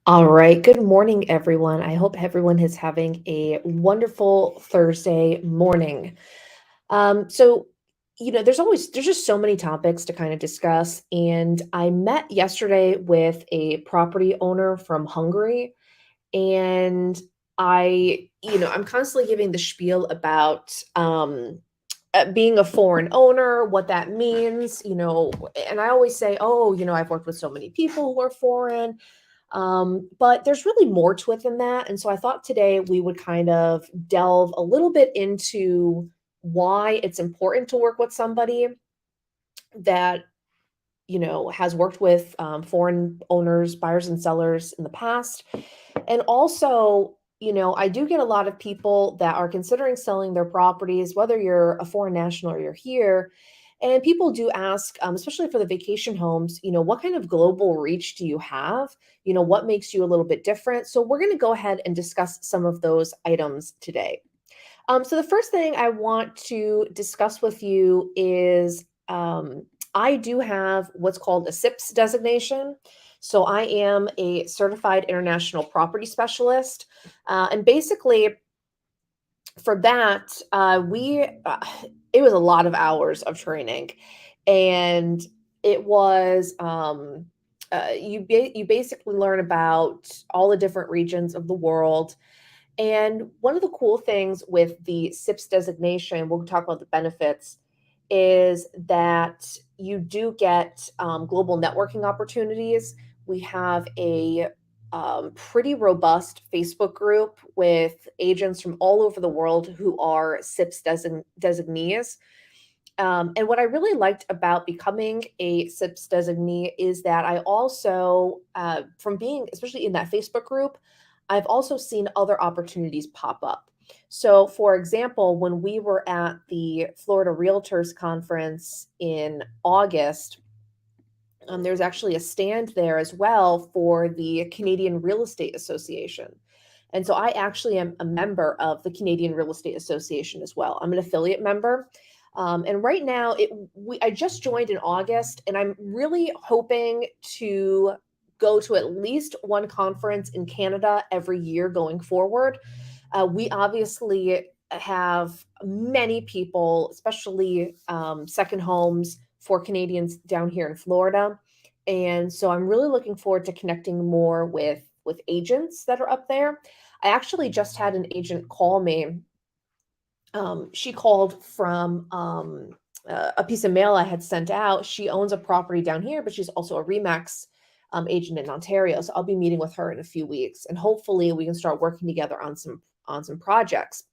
All right. Good morning, everyone. I hope everyone is having a wonderful Thursday morning. So, there's just so many topics to kind of discuss. And I met yesterday with a property owner from Hungary, and I'm constantly giving the spiel about being a foreign owner, what that means, and I always say, oh, I've worked with so many people who are foreign, but there's really more to it than that. And so I thought today we would kind of delve a little bit into why it's important to work with somebody that, has worked with foreign owners, buyers, and sellers in the past. And also, I do get a lot of people that are considering selling their properties, whether you're a foreign national or you're here. And people do ask, especially for the vacation homes, what kind of global reach do you have? What makes you a little bit different? So, we're going to go ahead and discuss some of those items today. So, the first thing I want to discuss with you is I do have what's called a SIPS designation. So, I am a certified international property specialist. And basically, for that, it was a lot of hours of training, and it was you basically learn about all the different regions of the world. And one of the cool things with the SIPS designation, we'll talk about the benefits, is that you do get global networking opportunities. We have a pretty robust Facebook group with agents from all over the world who are SIPS designees. And what I really liked about becoming a SIPS designee is that I also, from being especially in that Facebook group, I've also seen other opportunities pop up. So, for example, when we were at the Florida Realtors Conference in August, there's actually a stand there as well for the Canadian Real Estate Association. And so I actually am a member of the Canadian Real Estate Association as well. I'm an affiliate member. And right now, I just joined in August, and I'm really hoping to go to at least one conference in Canada every year going forward. We obviously have many people, especially second homes for Canadians down here in Florida. And so I'm really looking forward to connecting more with agents that are up there. I actually just had an agent call me. She called from a piece of mail I had sent out. She owns a property down here, but she's also a Remax agent in Ontario. So I'll be meeting with her in a few weeks, and hopefully we can start working together on some projects.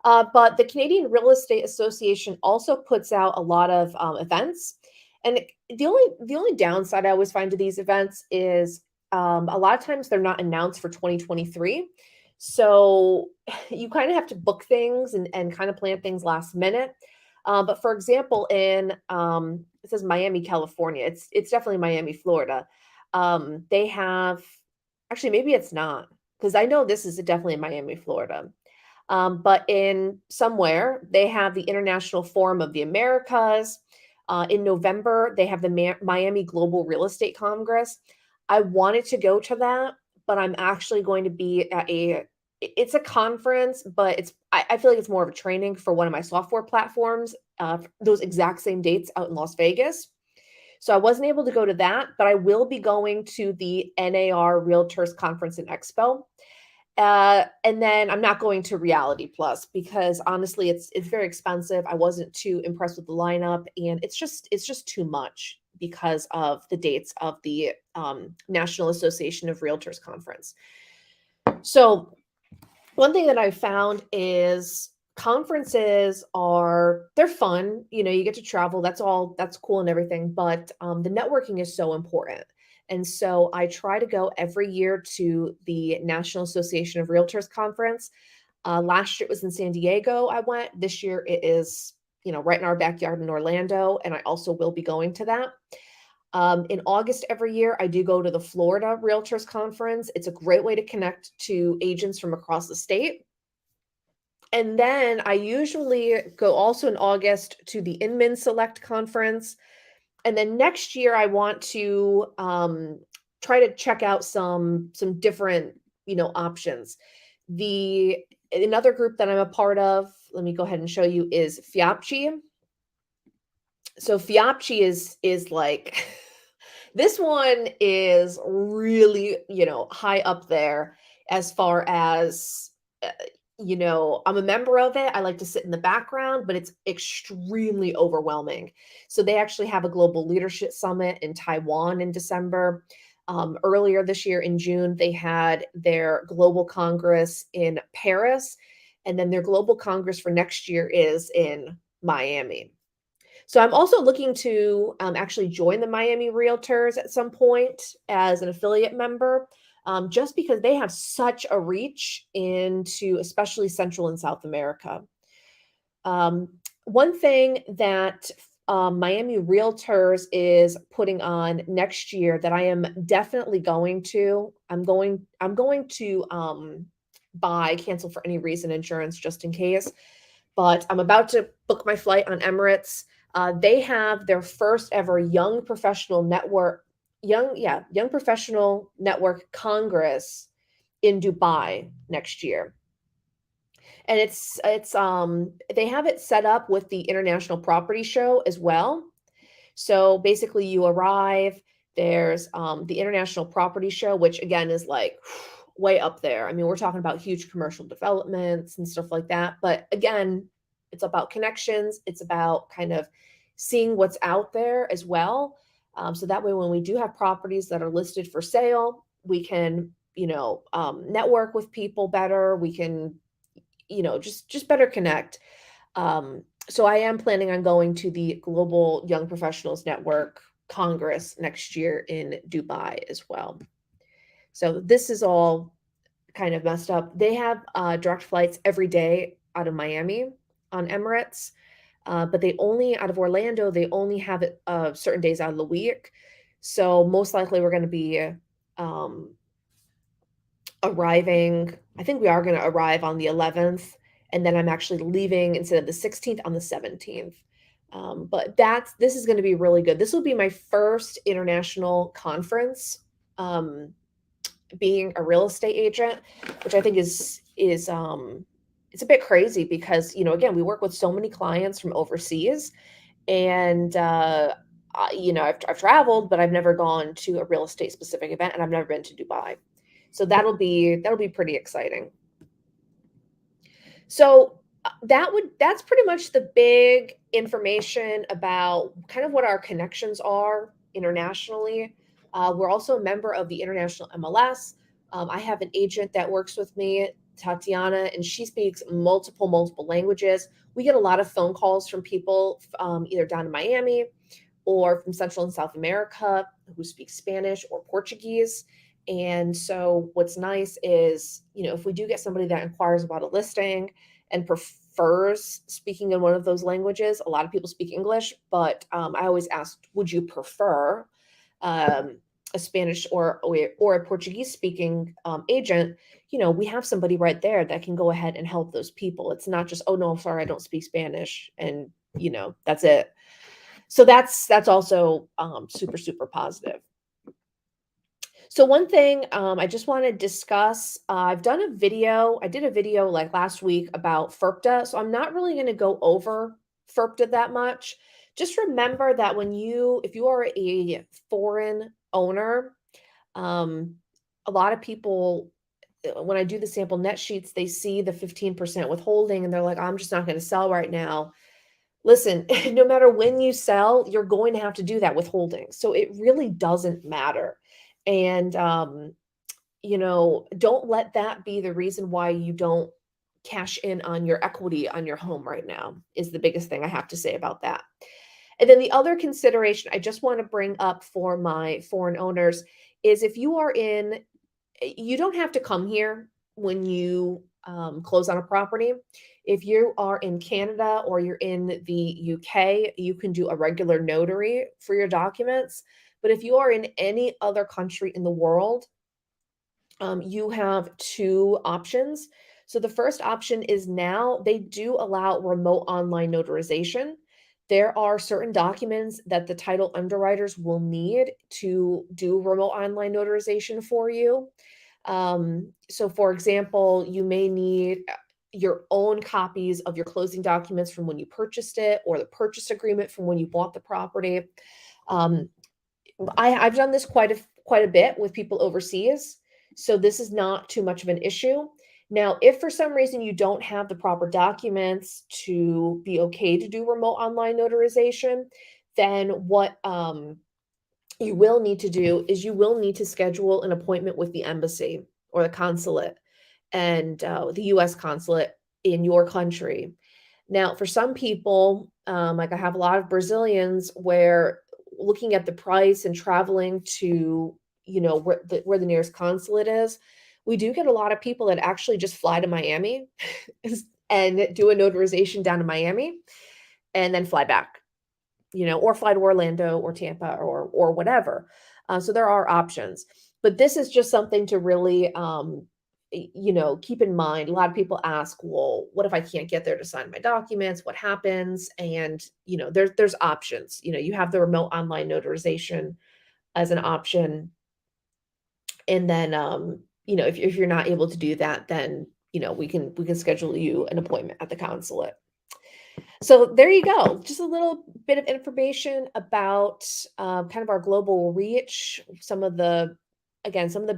But the Canadian Real Estate Association also puts out a lot of events, and the only downside I always find to these events is a lot of times they're not announced for 2023. So you kind of have to book things and kind of plan things last minute. But for example, in it says Miami, California. It's definitely Miami, Florida. They have actually maybe it's not, because I know this is definitely in Miami, Florida. But in somewhere, they have the International Forum of the Americas. In November, they have the Miami Global Real Estate Congress. I wanted to go to that, but I'm actually going to be at it's a conference, but I feel like it's more of a training for one of my software platforms, those exact same dates out in Las Vegas. So I wasn't able to go to that, but I will be going to the NAR Realtors Conference and Expo. And then I'm not going to Reality Plus because honestly, it's very expensive. I wasn't too impressed with the lineup, and it's just too much because of the dates of the National Association of Realtors Conference. So one thing that I found is conferences they're fun. You get to travel. That's cool and everything, but the networking is so important. And so I try to go every year to the National Association of Realtors conference. Last year it was in San Diego. I went. This year it is, right in our backyard in Orlando, and I also will be going to that. In August every year, I do go to the Florida Realtors Conference. It's a great way to connect to agents from across the state. And then I usually go also in August to the Inman Select Conference. And then next year, I want to try to check out some different, options. The Another group that I'm a part of, let me go ahead and show you, is Fiapchi. So Fiapchi is like this one is really, high up there as far as uh, I'm a member of it. I like to sit in the background, but it's extremely overwhelming. So they actually have a global leadership summit in Taiwan in December. Earlier this year in June, they had their global congress in Paris, and then their global congress for next year is in Miami. So I'm also looking to actually join the Miami Realtors at some point as an affiliate member, just because they have such a reach into especially Central and South America. Um, One thing that Miami Realtors is putting on next year that I am definitely going to, I'm going to buy cancel for any reason insurance just in case, but I'm about to book my flight on Emirates. They have their first ever young professional network congress in Dubai next year. And it's they have it set up with the International Property Show as well. So basically, you arrive, there's the International Property Show, which again is like way up there. I mean, we're talking about huge commercial developments and stuff like that. But again, it's about connections, it's about kind of seeing what's out there as well. So that way, when we do have properties that are listed for sale, we can, network with people better. We can, just better connect. So I am planning on going to the Global Young Professionals Network Congress next year in Dubai as well. So this is all kind of messed up. They have direct flights every day out of Miami on Emirates, but they only out of Orlando. They only have it certain days out of the week. So most likely we're going to be um, arriving. I think we are going to arrive on the 11th, and then I'm actually leaving instead of the 16th on the 17th. But this is going to be really good. This will be my first international conference, um, being a real estate agent, which I think is it's a bit crazy because again we work with so many clients from overseas, and I've traveled, but I've never gone to a real estate specific event, and I've never been to Dubai. So that'll be pretty exciting. So that's pretty much the big information about kind of what our connections are internationally. We're also a member of the International MLS. I have an agent that works with me, Tatiana, and she speaks multiple languages. We get a lot of phone calls from people either down in Miami or from Central and South America who speak Spanish or Portuguese. And so what's nice is, if we do get somebody that inquires about a listing and prefers speaking in one of those languages, a lot of people speak English, but I always ask, would you prefer um, a Spanish or a Portuguese speaking agent? We have somebody right there that can go ahead and help those people. It's not just, oh no, I'm sorry, I don't speak Spanish, and that's it. So that's also super positive. So one thing I just want to discuss, I did a video like last week about FERPTA, so I'm not really going to go over FERPTA that much. Just remember that if you are a foreign owner, um, a lot of people, when I do the sample net sheets, they see the 15% withholding and they're like, I'm just not going to sell right now. Listen, no matter when you sell, you're going to have to do that withholding. So it really doesn't matter. And, don't let that be the reason why you don't cash in on your equity on your home right now, is the biggest thing I have to say about that. And then the other consideration I just want to bring up for my foreign owners is if you are you don't have to come here when you close on a property. If you are in Canada or you're in the UK, you can do a regular notary for your documents. But if you are in any other country in the world, you have two options. So the first option is now they do allow remote online notarization. There are certain documents that the title underwriters will need to do remote online notarization for you. So for example, you may need your own copies of your closing documents from when you purchased it or the purchase agreement from when you bought the property. Um, I've done this quite a bit with people overseas, so this is not too much of an issue. Now, if for some reason you don't have the proper documents to be okay to do remote online notarization, then what you will need to do is you will need to schedule an appointment with the embassy or the consulate and the US consulate in your country. Now, for some people, like I have a lot of Brazilians where looking at the price and traveling to, where the nearest consulate is, we do get a lot of people that actually just fly to Miami and do a notarization down to Miami and then fly back, or fly to Orlando or Tampa or whatever. So there are options, but this is just something to really, keep in mind. A lot of people ask, well, what if I can't get there to sign my documents? What happens? And there's options. You have the remote online notarization as an option, and then if you're not able to do that, then we can schedule you an appointment at the consulate. So there you go. Just a little bit of information about kind of our global reach. Some of the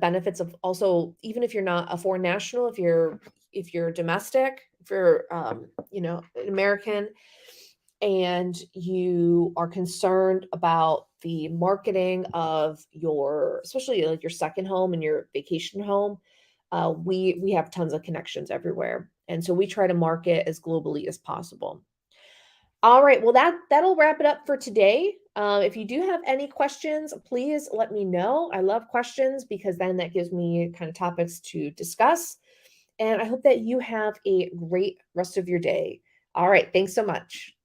benefits of also, even if you're not a foreign national, if you're domestic, if you're an American, and you are concerned about the marketing of your, especially like your second home and your vacation home, we have tons of connections everywhere, and so we try to market as globally as possible. All right. Well, that'll wrap it up for today. If you do have any questions, please let me know. I love questions because then that gives me kind of topics to discuss. And I hope that you have a great rest of your day. All right. Thanks so much.